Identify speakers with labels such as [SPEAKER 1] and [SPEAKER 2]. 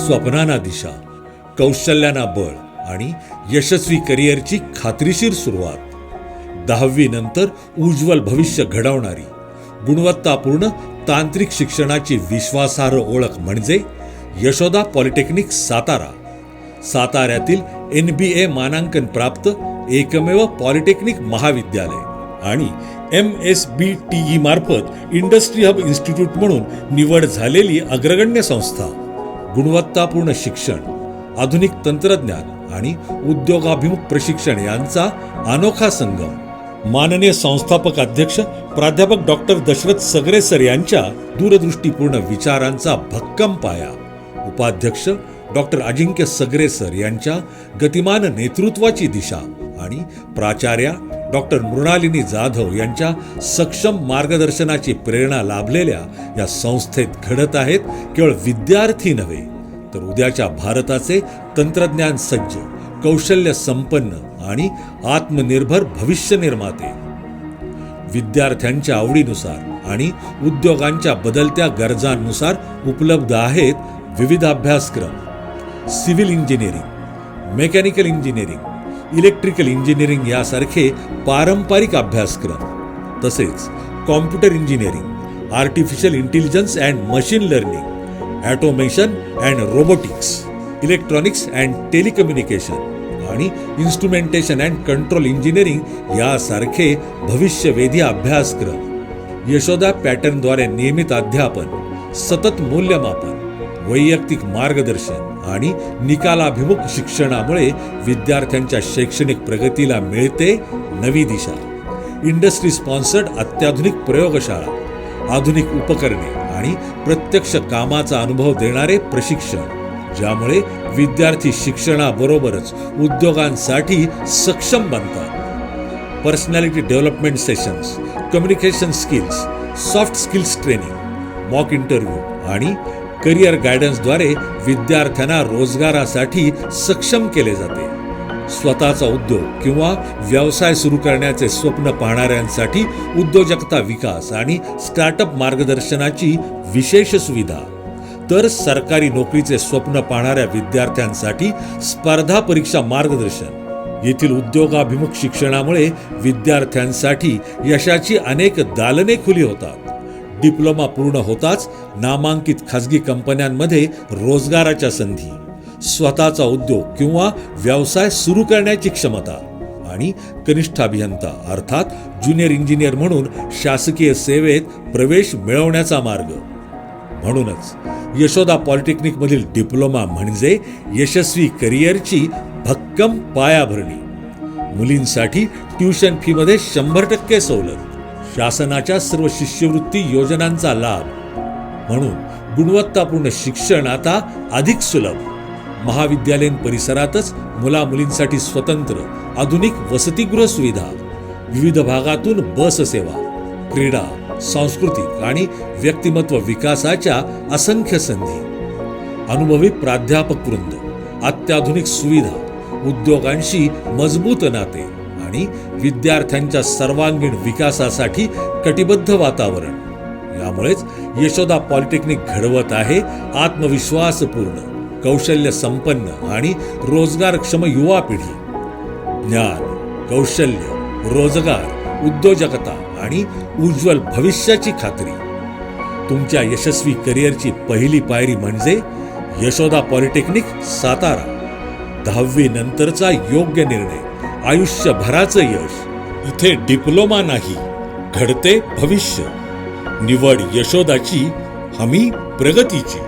[SPEAKER 1] स्वप्नांना दिशा, कौशल्यांना बळ आणि यशस्वी करिअरची खात्रीशीर सुरुवात. 10वी नंतर उज्ज्वल भविष्य घडवणारी गुणवत्तापूर्ण तांत्रिक शिक्षणाची विश्वासार्ह ओळख म्हणजे यशोदा पॉलिटेक्निक सातारा. साताऱ्यातील NBA मानांकन प्राप्त एकमेव पॉलिटेक्निक महाविद्यालय आणि MSBTE मार्फत इंडस्ट्री हब इन्स्टिट्यूट म्हणून निवड झालेली अग्रगण्य संस्था. गुणवत्तापूर्ण शिक्षण, आधुनिक तंत्रज्ञान आणि उद्योगाभिमुख प्रशिक्षण यांचा अनोखा संगम. माननीय संस्थापक अध्यक्ष प्राध्यापक डॉक्टर दशरथ सगरे सर यांच्या दूरदृष्टीपूर्ण विचारांचा भक्कम पाया. उपाध्यक्ष डॉक्टर अजिंक्य सगरे सर यांच्या गतिमान नेतृत्वाची दिशा आणि प्राचार्या डॉक्टर मृणालिनी जाधव यांच्या सक्षम मार्गदर्शनाची प्रेरणा लाभलेल्या या संस्थेत घडत आहेत केवळ विद्यार्थी नव्हे, तर उद्याच्या भारताचे तंत्रज्ञान सज्ज, कौशल्य संपन्न आणि आत्मनिर्भर भविष्य निर्माते. विद्यार्थ्यांच्या आवडीनुसार आणि उद्योगांच्या बदलत्या गरजांनुसार उपलब्ध आहेत विविध अभ्यासक्रम. Civil engineering, mechanical engineering, electrical engineering यासारखे पारंपरिक अभ्यासक्रम, तसेच computer engineering, artificial intelligence and machine learning, automation and robotics, electronics and telecommunication आणि इन्स्ट्रुमेंटेशन अँड कंट्रोल इंजिनिअरिंग यासारखे भविष्यवेधी अभ्यासक्रम. यशोदा पॅटर्नद्वारे नियमित अध्यापन, सतत मूल्यमापन, वैयक्तिक मार्गदर्शन आणि निकालाभिमुख शिक्षणामुळे विद्यार्थ्यांच्या शैक्षणिक प्रगतीला मिळते नवी दिशा. इंडस्ट्री स्पॉन्सर्ड अत्याधुनिक प्रयोगशाळा, आधुनिक उपकरणे आणि प्रत्यक्ष कामाचा अनुभव देणारे प्रशिक्षण, ज्यामुळे विद्यार्थी शिक्षणाबरोबरच उद्योगांसाठी सक्षम बनतात. Personality development sessions, communication skills, soft skills training, mock interview आणि करिअर गायडन्सद्वारे विद्यार्थ्यांना रोजगारासाठी सक्षम केले जाते. स्वतःचा उद्योग किंवा व्यवसाय सुरू करण्याचे स्वप्न पाहणाऱ्यांसाठी उद्योजकता विकास आणि स्टार्टअप मार्गदर्शनाची विशेष सुविधा. तर सरकारी नोकरीचे स्वप्न पाहणाऱ्या विद्यार्थ्यांसाठी स्पर्धा परीक्षा मार्गदर्शन. येथील उद्योगाभिमुख शिक्षणामुळे विद्यार्थ्यांसाठी यशाची अनेक दालने खुली होतात. डिप्लोमा पूर्ण होताच नामांकित खासगी कंपन्यांमध्ये रोजगाराच्या संधी, स्वतःचा उद्योग किंवा व्यवसाय सुरू करण्याची क्षमता आणि कनिष्ठ अभियंता अर्थात ज्युनियर इंजिनियर म्हणून शासकीय सेवेत प्रवेश मिळवण्याचा मार्ग. म्हणूनच यशोदा पॉलिटेक्निक मधील डिप्लोमा म्हणजे यशस्वी करिअरची भक्कम पायाभरणी. मुलींसाठी ट्युशन फी मध्ये 100% सवलत, शासनाच्या सर्व शिष्यवृत्ती योजनांचा लाभ. म्हणून गुणवत्तापूर्ण शिक्षण आता अधिक सुलभ. महाविद्यालयीन परिसरातच मुला-मुलींसाठी स्वतंत्र आधुनिक वसतिगृह सुविधा, विविध भागातून बस सेवा, क्रीडा, सांस्कृतिक आणि व्यक्तिमत्व विकासाच्या असंख्य संधी, अनुभवी प्राध्यापक वृंद, अत्याधुनिक सुविधा, उद्योगांशी मजबूत नाते आणि विद्यार्थ्यांच्या सर्वांगीण विकासासाठी कटिबद्ध वातावरण. यामुळेच यशोदा पॉलिटेक्निक घडवत आहे आत्मविश्वासपूर्ण, कौशल्य संपन्न आणि रोजगारक्षम युवा पिढी. ज्ञान, कौशल्य, रोजगार, उद्योजकता आणि उज्ज्वल भविष्याची खात्री. तुमच्या यशस्वी करिअरची पहिली पायरी म्हणजे यशोदा पॉलिटेक्निक सातारा. 10वी नंतरचा योग्य निर्णय, आयुष्यभराचं यश. इथे डिप्लोमा नाही, घडते भविष्य. निवड यशोदाची, हमी प्रगतीची.